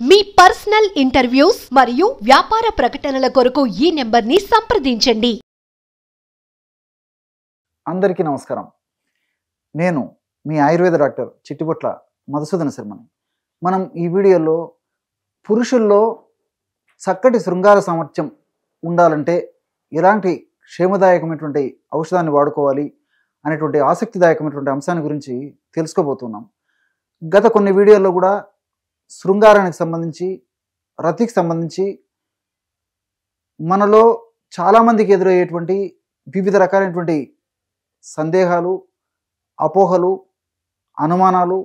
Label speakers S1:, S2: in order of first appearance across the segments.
S1: మీ personal interviews మరియు వ్యాపార ప్రకటనల కొరకు ఈ నెంబర్ని సంప్రదించండి.
S2: అందరికీ నమస్కారం. నేను మీ ఆయుర్వేద డాక్టర్ చిట్టిబొట్ల మధుసూదన శర్మని. మనం ఈ వీడియోలో పురుషుల్లో చక్కటి శృంగార సామర్థ్యం ఉండాలంటే ఎలాంటి క్షేమదాయకమైనటువంటి ఔషధాన్ని వాడుకోవాలి అనేటువంటి ఆసక్తిదాయకమైనటువంటి అంశాన్ని గురించి తెలుసుకోబోతున్నాం. గత కొన్ని వీడియోల్లో కూడా శృంగారానికి సంబంధించి, రతికి సంబంధించి మనలో చాలామందికి ఎదురయ్యేటువంటి వివిధ రకాలైనటువంటి సందేహాలు, అపోహలు, అనుమానాలు,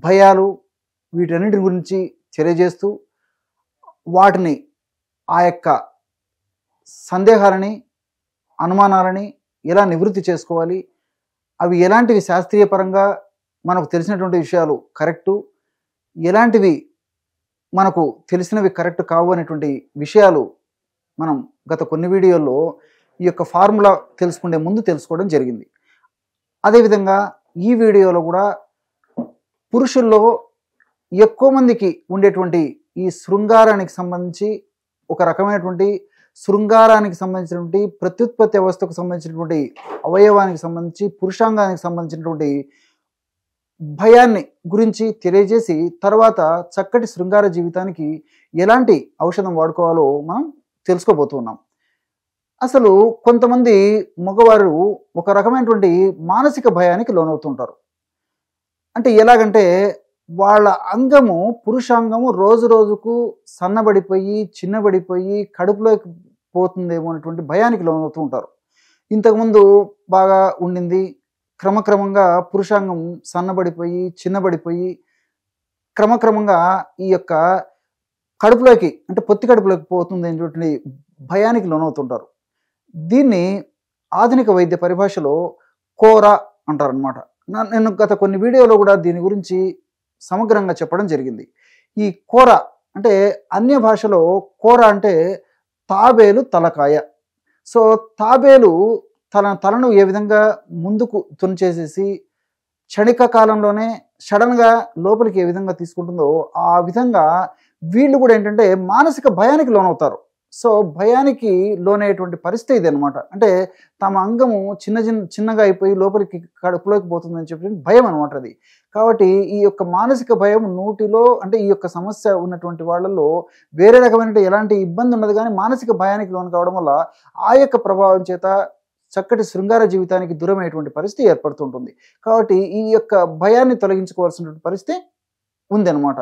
S2: భయాలు, వీటన్నిటి గురించి తెలియజేస్తూ వాటిని, ఆ యొక్క సందేహాలని, అనుమానాలని ఎలా నివృత్తి చేసుకోవాలి, అవి ఎలాంటివి శాస్త్రీయపరంగా మనకు తెలిసినటువంటి విషయాలు కరెక్టు, ఎలాంటివి మనకు తెలిసినవి కరెక్ట్ కావు అనేటువంటి విషయాలు మనం గత కొన్ని వీడియోల్లో ఈ యొక్క ఫార్ములా తెలుసుకునే ముందు తెలుసుకోవడం జరిగింది. అదేవిధంగా ఈ వీడియోలో కూడా పురుషుల్లో ఎక్కువ మందికి ఉండేటువంటి ఈ శృంగారానికి సంబంధించి, ఒక రకమైనటువంటి శృంగారానికి సంబంధించినటువంటి ప్రత్యుత్పత్తి వ్యవస్థకు సంబంధించినటువంటి అవయవానికి సంబంధించి, పురుషాంగానికి సంబంధించినటువంటి భయాన్ని గురించి తెలియజేసి తర్వాత చక్కటి శృంగార జీవితానికి ఎలాంటి ఔషధం వాడుకోవాలో మనం తెలుసుకోబోతున్నాం. అసలు కొంతమంది మగవారు ఒక రకమైనటువంటి మానసిక భయానికి లోనవుతుంటారు. అంటే ఎలాగంటే వాళ్ళ అంగము, పురుషాంగము రోజు రోజుకు సన్నబడిపోయి, చిన్నబడిపోయి కడుపులోకి పోతుందేమో అనేటువంటి భయానికి లోనవుతూ ఉంటారు. ఇంతకుముందు బాగా ఉండింది, క్రమక్రమంగా పురుషాంగం సన్నబడిపోయి, చిన్నబడిపోయి క్రమక్రమంగా ఈ యొక్క కడుపులోకి, అంటే పొత్తి కడుపులోకి పోతుంది అనేటువంటి భయానికి లోనవుతుంటారు. దీన్ని ఆధునిక వైద్య పరిభాషలో కోరా అంటారనమాట. నేను గత కొన్ని వీడియోలో కూడా దీని గురించి సమగ్రంగా చెప్పడం జరిగింది. ఈ కోర అంటే అన్య భాషలో కోర అంటే తాబేలు తలకాయ. సో తాబేలు తలను ఏ విధంగా ముందుకు తుంచేసేసి క్షణిక కాలంలోనే సడన్గా లోపలికి ఏ విధంగా తీసుకుంటుందో ఆ విధంగా వీళ్ళు కూడా ఏంటంటే మానసిక భయానికి లోనవుతారు. సో భయానికి లోనయ్యేటువంటి పరిస్థితి ఇది అనమాట. అంటే తమ అంగము చిన్నగా అయిపోయి లోపలికి కడుపులోకి పోతుందని చెప్పి భయం అనమాట అది. కాబట్టి ఈ యొక్క మానసిక భయం నూటిలో, అంటే ఈ యొక్క సమస్య ఉన్నటువంటి వాళ్ళల్లో వేరే రకమైన ఎలాంటి ఇబ్బంది ఉండదు, కానీ మానసిక భయానికి లోను కావడం వల్ల ఆ యొక్క ప్రభావం చేత చక్కటి శృంగార జీవితానికి దూరమైనటువంటి పరిస్థితి ఏర్పడుతుంటుంది. కాబట్టి ఈ యొక్క భయాన్ని తొలగించుకోవాల్సినటువంటి పరిస్థితి ఉందన్నమాట.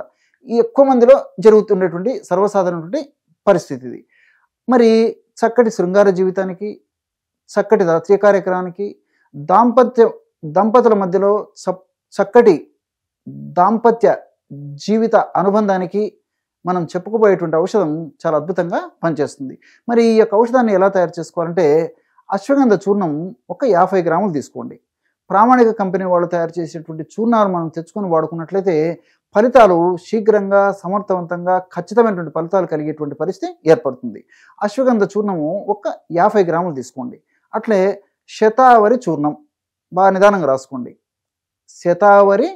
S2: ఈ ఎక్కువ మందిలో జరుగుతుండేటువంటి సర్వసాధారణటువంటి పరిస్థితి ఇది. మరి చక్కటి శృంగార జీవితానికి, చక్కటి రత్య కార్యక్రమానికి, దంపతుల మధ్యలో చక్కటి దాంపత్య జీవిత అనుబంధానికి మనం చెప్పుకోబోయేటువంటి ఔషధం చాలా అద్భుతంగా పనిచేస్తుంది. మరి ఈ యొక్క ఔషధాన్ని ఎలా తయారు చేసుకోవాలంటే, అశ్వగంధ చూర్ణం ఒక 50 గ్రాములు తీసుకోండి. ప్రామాణిక కంపెనీ వాళ్ళు తయారు చేసేటువంటి చూర్ణాలు మనం తెచ్చుకొని వాడుకున్నట్లయితే ఫలితాలు శీఘ్రంగా, సమర్థవంతంగా, ఖచ్చితమైనటువంటి ఫలితాలు కలిగేటువంటి పరిస్థితి ఏర్పడుతుంది. అశ్వగంధ చూర్ణము ఒక 50 గ్రాములు తీసుకోండి. అట్లే శతావరి చూర్ణం, బాగా నిదానంగా రాసుకోండి. శతావరి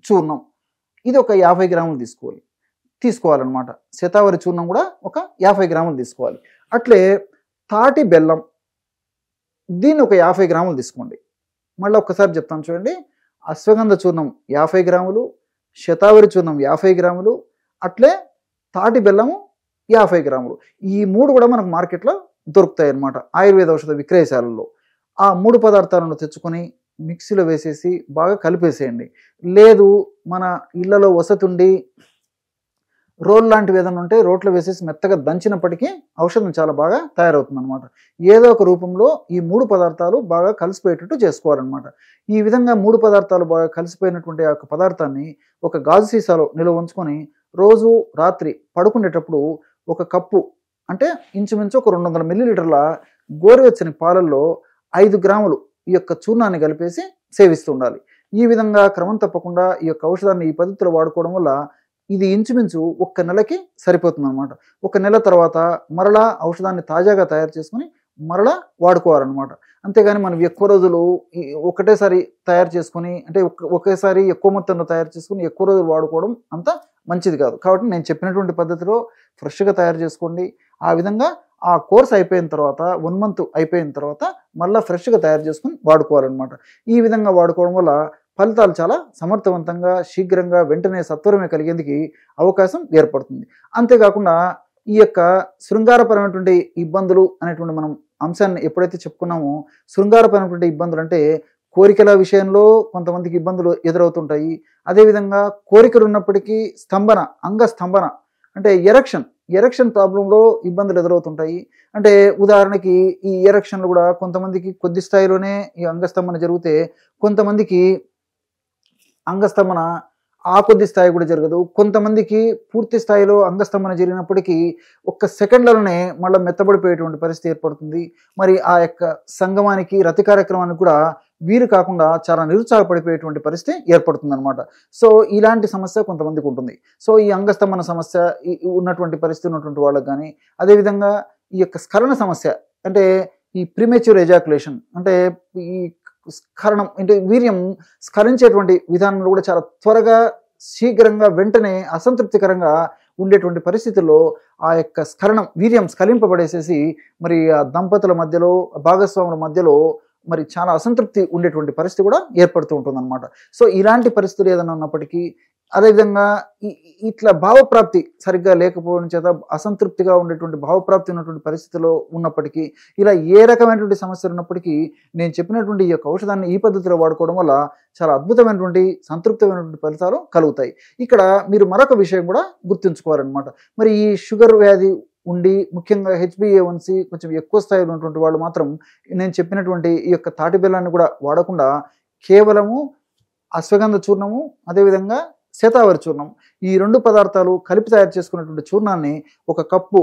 S2: చూర్ణం ఇది ఒక 50 గ్రాములు తీసుకోవాలన్నమాట. శతావరి చూర్ణం కూడా ఒక 50 గ్రాములు తీసుకోవాలి. అట్లే తాటి బెల్లం, దీన్ని ఒక 50 గ్రాములు తీసుకోండి. మళ్ళీ ఒక్కసారి చెప్తాను చూడండి. అశ్వగంధ చూర్ణం 50 గ్రాములు, శతావరి చూర్ణం 50 గ్రాములు, అట్లే తాటి బెల్లము 50 గ్రాములు. ఈ 3 కూడా మనకు మార్కెట్లో దొరుకుతాయి అన్నమాట, ఆయుర్వేద ఔషధ విక్రయశాలల్లో. ఆ 3 పదార్థాలను తెచ్చుకొని మిక్సీలో వేసేసి బాగా కలిపేసేయండి. లేదు మన ఇళ్లలో వసతుండి రోల్ లాంటివి ఏదైనా ఉంటే రోట్లో వేసేసి మెత్తగా దంచినప్పటికీ ఔషధం చాలా బాగా తయారవుతుంది అనమాట. ఏదో ఒక రూపంలో ఈ 3 పదార్థాలు బాగా కలిసిపోయేటట్టు చేసుకోవాలన్నమాట. ఈ విధంగా 3 పదార్థాలు బాగా కలిసిపోయినటువంటి ఆ పదార్థాన్ని ఒక గాజు సీసాలో నిల్వ ఉంచుకొని రోజు రాత్రి పడుకునేటప్పుడు ఒక కప్పు, అంటే ఇంచుమించు ఒక 200 మిల్లీలీటర్ల గోరువెచ్చని పాలల్లో 5 గ్రాములు ఈ యొక్క చూర్ణాన్ని కలిపేసి సేవిస్తూ ఉండాలి. ఈ విధంగా క్రమం తప్పకుండా ఈ యొక్క ఔషధాన్ని ఈ పద్ధతిలో వాడుకోవడం వల్ల ఇది ఇంచుమించు 1 నెలకి సరిపోతుంది అనమాట. 1 నెల తర్వాత మరలా ఔషధాన్ని తాజాగా తయారు చేసుకుని మరలా వాడుకోవాలన్నమాట. అంతేగాని మనం ఎక్కువ రోజులు ఒకటేసారి తయారు చేసుకుని, అంటే ఒకేసారి ఎక్కువ మొత్తంలో తయారు చేసుకుని ఎక్కువ రోజులు వాడుకోవడం అంత మంచిది కాదు. కాబట్టి నేను చెప్పినటువంటి పద్ధతిలో ఫ్రెష్గా తయారు చేసుకోండి. ఆ విధంగా ఆ కోర్స్ అయిపోయిన తర్వాత 1 మంత్ అయిపోయిన తర్వాత మళ్ళీ ఫ్రెష్గా తయారు చేసుకుని వాడుకోవాలన్నమాట. ఈ విధంగా వాడుకోవడం వల్ల ఫలితాలు చాలా సమర్థవంతంగా, శీఘ్రంగా, వెంటనే సత్వరమే కలిగేందుకు అవకాశం ఏర్పడుతుంది. అంతేకాకుండా ఈ యొక్క శృంగారపరమైనటువంటి ఇబ్బందులు అనేటువంటి మనం అంశాన్ని ఎప్పుడైతే చెప్పుకున్నామో, శృంగారపరమైనటువంటి ఇబ్బందులు అంటే కోరికల విషయంలో కొంతమందికి ఇబ్బందులు ఎదురవుతుంటాయి. అదేవిధంగా కోరికలు ఉన్నప్పటికీ అంగస్తంభన అంటే ఎరక్షన్ ప్రాబ్లంలో ఇబ్బందులు ఎదురవుతుంటాయి. అంటే ఉదాహరణకి ఈ ఎరక్షన్లు కూడా కొంతమందికి కొద్ది స్థాయిలోనే ఈ అంగస్తంభన జరిగితే, కొంతమందికి అంగస్తంభన ఆ కొద్ది స్థాయి కూడా జరగదు. కొంతమందికి పూర్తి స్థాయిలో అంగస్తంభన జరిగినప్పటికీ ఒక్క సెకండ్లలోనే మళ్ళీ మెత్తబడిపోయేటువంటి పరిస్థితి ఏర్పడుతుంది. మరి ఆ యొక్క సంగమానికి, రతి కార్యక్రమానికి కూడా వీలు కాకుండా చాలా నిరుత్సాహపడిపోయేటువంటి పరిస్థితి ఏర్పడుతుంది అనమాట. సో ఇలాంటి సమస్య కొంతమందికి ఉంటుంది. సో ఈ అంగస్తంభన సమస్య ఉన్నటువంటి పరిస్థితి ఉన్నటువంటి వాళ్ళకి కానీ, అదేవిధంగా ఈ యొక్క స్ఖలన సమస్య అంటే ఈ ప్రీమెచ్యూర్ ఎజాకులేషన్ అంటే ఈ స్ఖలనం అంటే వీర్యం స్ఖలించేటువంటి విధానంలో కూడా చాలా త్వరగా, శీఘ్రంగా, వెంటనే అసంతృప్తికరంగా ఉండేటువంటి పరిస్థితుల్లో ఆ యొక్క వీర్యం స్ఖలింపబడేసేసి మరి ఆ దంపతుల మధ్యలో, భాగస్వాముల మధ్యలో మరి చాలా అసంతృప్తి ఉండేటువంటి పరిస్థితి కూడా ఏర్పడుతూ ఉంటుంది అనమాట. సో ఇలాంటి పరిస్థితులు ఏదైనా ఉన్నప్పటికీ, అదేవిధంగా ఇట్లా భావప్రాప్తి సరిగ్గా లేకపోవడం చేత అసంతృప్తిగా ఉండేటువంటి భావప్రాప్తి ఉన్నటువంటి పరిస్థితిలో ఉన్నప్పటికీ, ఇలా ఏ రకమైనటువంటి సమస్యలు ఉన్నప్పటికీ నేను చెప్పినటువంటి ఈ యొక్క ఔషధాన్ని ఈ పద్ధతిలో వాడుకోవడం వల్ల చాలా అద్భుతమైనటువంటి, సంతృప్తమైనటువంటి ఫలితాలు కలుగుతాయి. ఇక్కడ మీరు మరొక విషయం కూడా గుర్తుంచుకోవాలన్నమాట. మరి ఈ షుగర్ వ్యాధి ఉండి, ముఖ్యంగా HbA1c కొంచెం ఎక్కువ స్థాయిలో ఉన్నటువంటి వాళ్ళు మాత్రం నేను చెప్పినటువంటి ఈ యొక్క తాటి బెల్లాన్ని కూడా వాడకుండా కేవలము అశ్వగంధ చూర్ణము, అదేవిధంగా శతావరి చూర్ణం, ఈ 2 పదార్థాలు కలిపి తయారు చేసుకున్నటువంటి చూర్ణాన్ని 1 కప్పు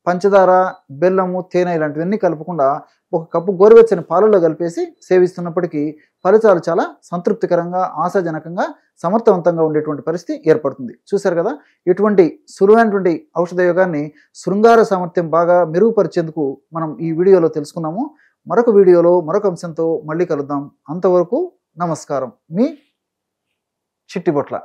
S2: పంచదార, బెల్లము, తేనె ఇలాంటివన్నీ కలపకుండా 1 కప్పు గోరువెచ్చని పాలల్లో కలిపేసి సేవిస్తున్నప్పటికీ ఫలితాలు చాలా సంతృప్తికరంగా, ఆశాజనకంగా, సమర్థవంతంగా ఉండేటువంటి పరిస్థితి ఏర్పడుతుంది. చూశారు కదా, ఎటువంటి సులువైనటువంటి ఔషధ యోగాన్ని శృంగార సామర్థ్యం బాగా మెరుగుపరిచేందుకు మనం ఈ వీడియోలో తెలుసుకున్నాము. మరొక వీడియోలో మరొక అంశంతో మళ్ళీ కలుద్దాం. అంతవరకు నమస్కారం. మీ చిట్టిబొట్ల.